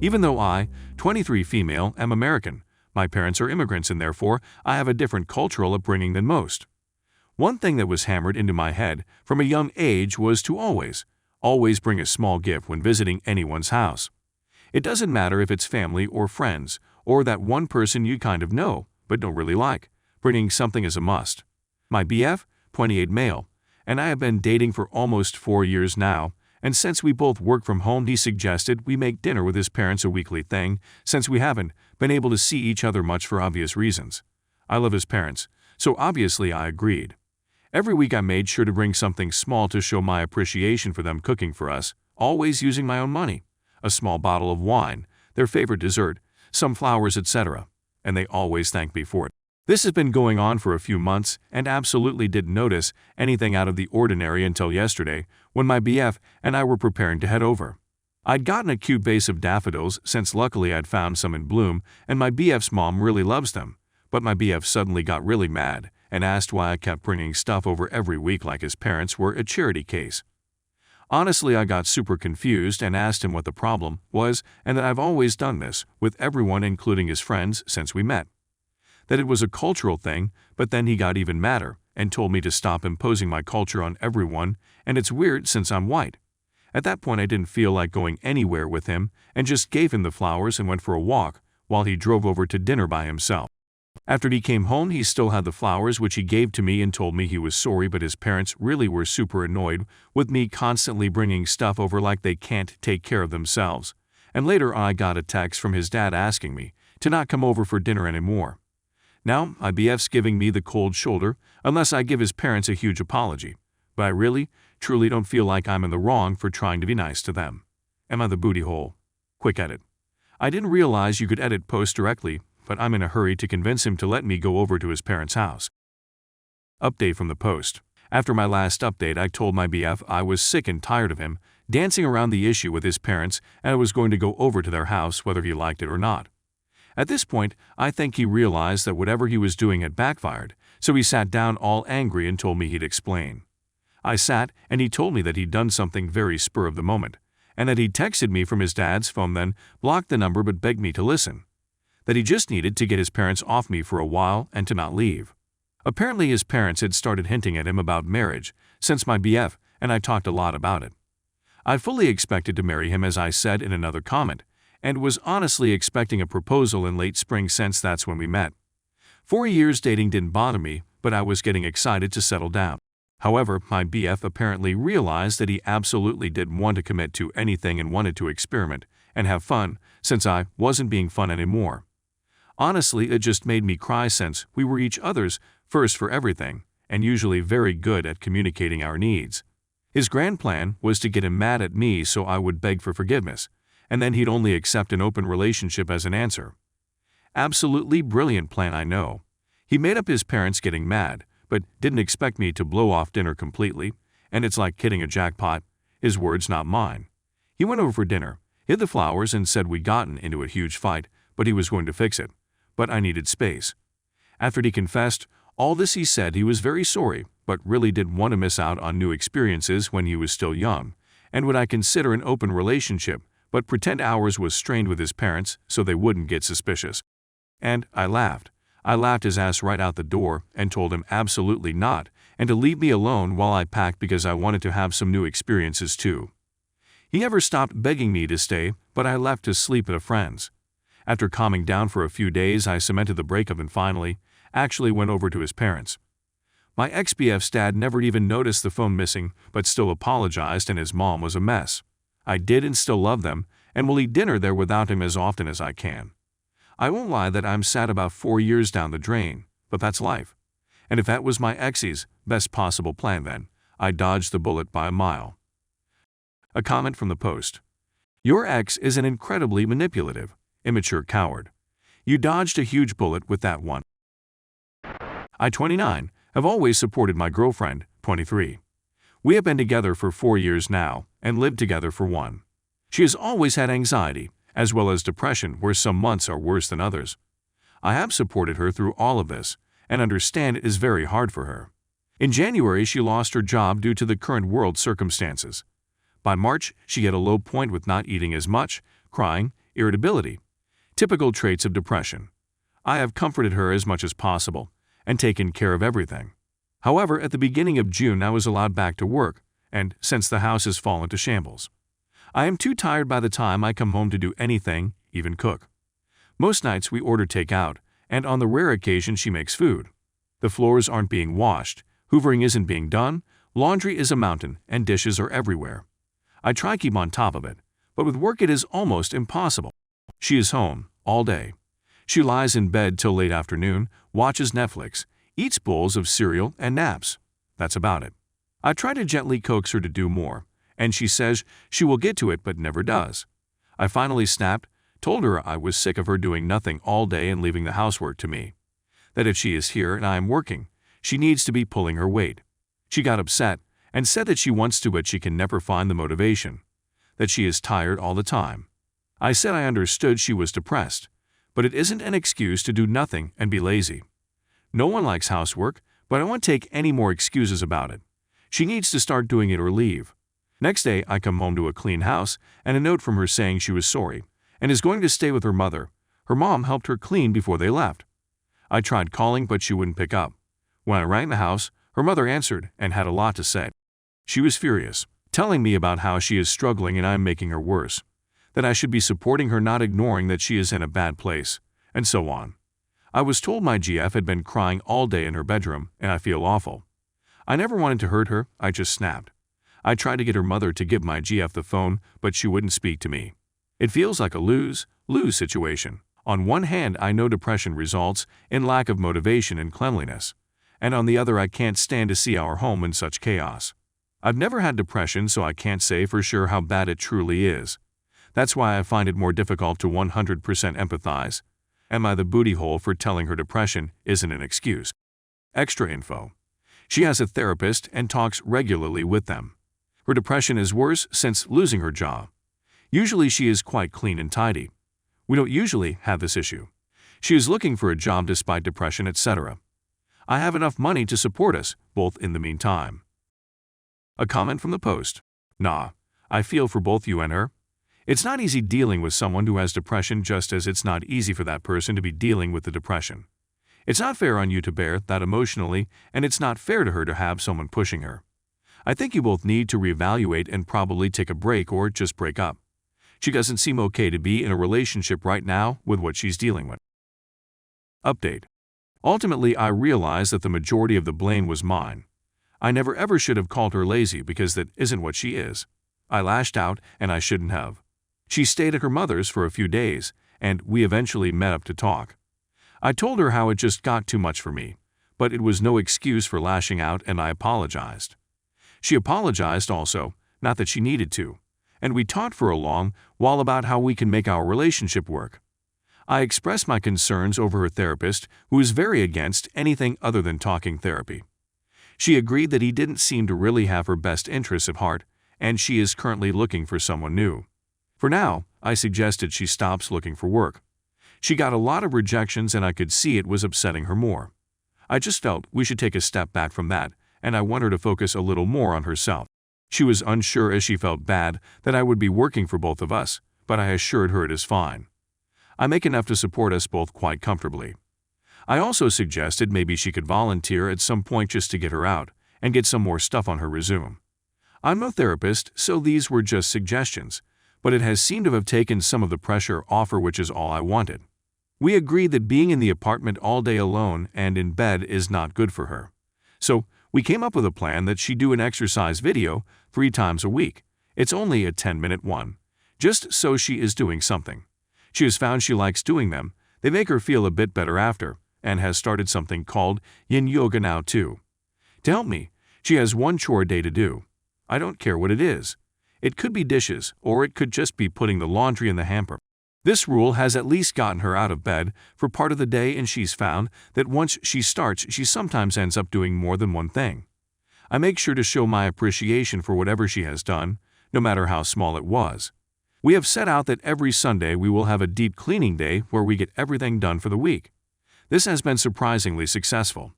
Even though I, 23 female, am American, my parents are immigrants and therefore I have a different cultural upbringing than most. One thing that was hammered into my head from a young age was to always bring a small gift when visiting anyone's house. It doesn't matter if it's family or friends, or that one person you kind of know, but don't really like. Bringing something is a must. My BF, 28 male, and I have been dating for almost 4 years now, and since we both work from home he suggested we make dinner with his parents a weekly thing, since we haven't been able to see each other much for obvious reasons. I love his parents, so obviously I agreed. Every week I made sure to bring something small to show my appreciation for them cooking for us, always using my own money. A small bottle of wine, their favorite dessert, some flowers, etc. And they always thank me for it. This has been going on for a few months and absolutely didn't notice anything out of the ordinary until yesterday when my BF and I were preparing to head over. I'd gotten a cute vase of daffodils since luckily I'd found some in bloom and my BF's mom really loves them, but my BF suddenly got really mad and asked why I kept bringing stuff over every week like his parents were a charity case. Honestly, I got super confused and asked him what the problem was and that I've always done this with everyone including his friends since we met. That it was a cultural thing, but then he got even madder and told me to stop imposing my culture on everyone, and it's weird since I'm white. At that point I didn't feel like going anywhere with him and just gave him the flowers and went for a walk while he drove over to dinner by himself. After he came home he still had the flowers which he gave to me and told me he was sorry, but his parents really were super annoyed with me constantly bringing stuff over like they can't take care of themselves. And later I got a text from his dad asking me to not come over for dinner anymore. Now my BF's giving me the cold shoulder unless I give his parents a huge apology, but I really, truly don't feel like I'm in the wrong for trying to be nice to them. Am I the booty hole? Quick edit. I didn't realize you could edit posts directly, but I'm in a hurry to convince him to let me go over to his parents' house. Update from the post. After my last update I told my BF I was sick and tired of him dancing around the issue with his parents and I was going to go over to their house whether he liked it or not. At this point, I think he realized that whatever he was doing had backfired, so he sat down all angry and told me he'd explain. I sat and he told me that he'd done something very spur of the moment, and that he'd texted me from his dad's phone then blocked the number but begged me to listen. That he just needed to get his parents off me for a while and to not leave. Apparently his parents had started hinting at him about marriage since my BF and I talked a lot about it. I fully expected to marry him as I said in another comment, and was honestly expecting a proposal in late spring since that's when we met. 4 years dating didn't bother me, but I was getting excited to settle down. However, my BF apparently realized that he absolutely didn't want to commit to anything and wanted to experiment and have fun since I wasn't being fun anymore. Honestly, it just made me cry since we were each other's first for everything and usually very good at communicating our needs. His grand plan was to get him mad at me so I would beg for forgiveness, and then he'd only accept an open relationship as an answer. Absolutely brilliant plan, I know. He made up his parents getting mad, but didn't expect me to blow off dinner completely, and it's like hitting a jackpot. His words, not mine. He went over for dinner, hid the flowers and said we'd gotten into a huge fight, but he was going to fix it. But I needed space. After he confessed all this he said he was very sorry, but really didn't want to miss out on new experiences when he was still young, and would I consider an open relationship, but pretend ours was strained with his parents so they wouldn't get suspicious. And I laughed. I laughed his ass right out the door and told him absolutely not and to leave me alone while I packed because I wanted to have some new experiences too. He never stopped begging me to stay, but I left to sleep at a friend's. After calming down for a few days I cemented the breakup and finally, actually went over to his parents. My ex-BF's dad never even noticed the phone missing but still apologized and his mom was a mess. I did and still love them and will eat dinner there without him as often as I can. I won't lie that I'm sad about 4 years down the drain, but that's life. And if that was my ex's best possible plan then, I dodged the bullet by a mile. A comment from the post. Your ex is an incredibly manipulative, immature coward. You dodged a huge bullet with that one. I, 29, have always supported my girlfriend, 23. We have been together for 4 years now and lived together for 1. She has always had anxiety, as well as depression where some months are worse than others. I have supported her through all of this and understand it is very hard for her. In January she lost her job due to the current world circumstances. By March she hit a low point with not eating as much, crying, irritability, typical traits of depression. I have comforted her as much as possible and taken care of everything. However, at the beginning of June I was allowed back to work, and since the house has fallen to shambles. I am too tired by the time I come home to do anything, even cook. Most nights we order takeout, and on the rare occasion she makes food. The floors aren't being washed, hoovering isn't being done, laundry is a mountain, and dishes are everywhere. I try keep on top of it, but with work it is almost impossible. She is home all day. She lies in bed till late afternoon, watches Netflix, eats bowls of cereal, and naps. That's about it. I try to gently coax her to do more, and she says she will get to it but never does. I finally snapped, told her I was sick of her doing nothing all day and leaving the housework to me. That if she is here and I am working, she needs to be pulling her weight. She got upset and said that she wants to but she can never find the motivation, that she is tired all the time. I said I understood she was depressed, but it isn't an excuse to do nothing and be lazy. No one likes housework, but I won't take any more excuses about it. She needs to start doing it or leave. Next day, I come home to a clean house and a note from her saying she was sorry and is going to stay with her mother. Her mom helped her clean before they left. I tried calling, but she wouldn't pick up. When I rang the house, her mother answered and had a lot to say. She was furious, telling me about how she is struggling and I'm making her worse, that I should be supporting her, not ignoring that she is in a bad place, and so on. I was told my GF had been crying all day in her bedroom, and I feel awful. I never wanted to hurt her, I just snapped. I tried to get her mother to give my GF the phone, but she wouldn't speak to me. It feels like a lose-lose situation. On one hand, I know depression results in lack of motivation and cleanliness, and on the other I can't stand to see our home in such chaos. I've never had depression, so I can't say for sure how bad it truly is. That's why I find it more difficult to 100% empathize. Am I the booty hole for telling her depression isn't an excuse? Extra info. She has a therapist and talks regularly with them. Her depression is worse since losing her job. Usually she is quite clean and tidy. We don't usually have this issue. She is looking for a job despite depression, etc. I have enough money to support us both in the meantime. A comment from the post. Nah, I feel for both you and her. It's not easy dealing with someone who has depression, just as it's not easy for that person to be dealing with the depression. It's not fair on you to bear that emotionally, and it's not fair to her to have someone pushing her. I think you both need to reevaluate and probably take a break or just break up. She doesn't seem okay to be in a relationship right now with what she's dealing with. Update. Ultimately, I realized that the majority of the blame was mine. I never ever should have called her lazy because that isn't what she is. I lashed out and I shouldn't have. She stayed at her mother's for a few days, and we eventually met up to talk. I told her how it just got too much for me, but it was no excuse for lashing out, and I apologized. She apologized also, not that she needed to, and we talked for a long while about how we can make our relationship work. I expressed my concerns over her therapist, who is very against anything other than talking therapy. She agreed that he didn't seem to really have her best interests at heart, and she is currently looking for someone new. For now, I suggested she stops looking for work. She got a lot of rejections and I could see it was upsetting her more. I just felt we should take a step back from that, and I want her to focus a little more on herself. She was unsure as she felt bad that I would be working for both of us, but I assured her it is fine. I make enough to support us both quite comfortably. I also suggested maybe she could volunteer at some point just to get her out and get some more stuff on her resume. I'm no therapist, so these were just suggestions, but it has seemed to have taken some of the pressure off her, which is all I wanted. We agreed that being in the apartment all day alone and in bed is not good for her. So we came up with a plan that she do an exercise video 3 times a week. It's only a 10-minute one, just so she is doing something. She has found she likes doing them. They make her feel a bit better after, and has started something called yin yoga now too. To help me, she has one chore a day to do. I don't care what it is. It could be dishes, or it could just be putting the laundry in the hamper. This rule has at least gotten her out of bed for part of the day, and she's found that once she starts, she sometimes ends up doing more than one thing. I make sure to show my appreciation for whatever she has done, no matter how small it was. We have set out that every Sunday we will have a deep cleaning day where we get everything done for the week. This has been surprisingly successful.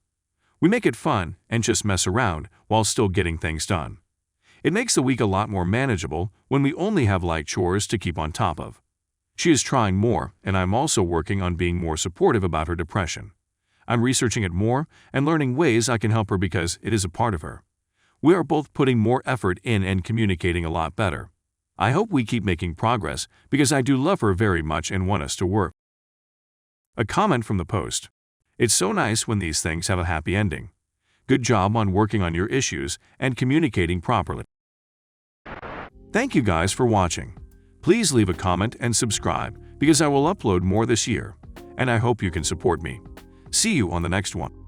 We make it fun and just mess around while still getting things done. It makes the week a lot more manageable when we only have light chores to keep on top of. She is trying more, and I'm also working on being more supportive about her depression. I'm researching it more and learning ways I can help her because it is a part of her. We are both putting more effort in and communicating a lot better. I hope we keep making progress because I do love her very much and want us to work. A comment from the post. It's so nice when these things have a happy ending. Good job on working on your issues and communicating properly. Thank you guys for watching. Please leave a comment and subscribe because I will upload more this year, and I hope you can support me. See you on the next one.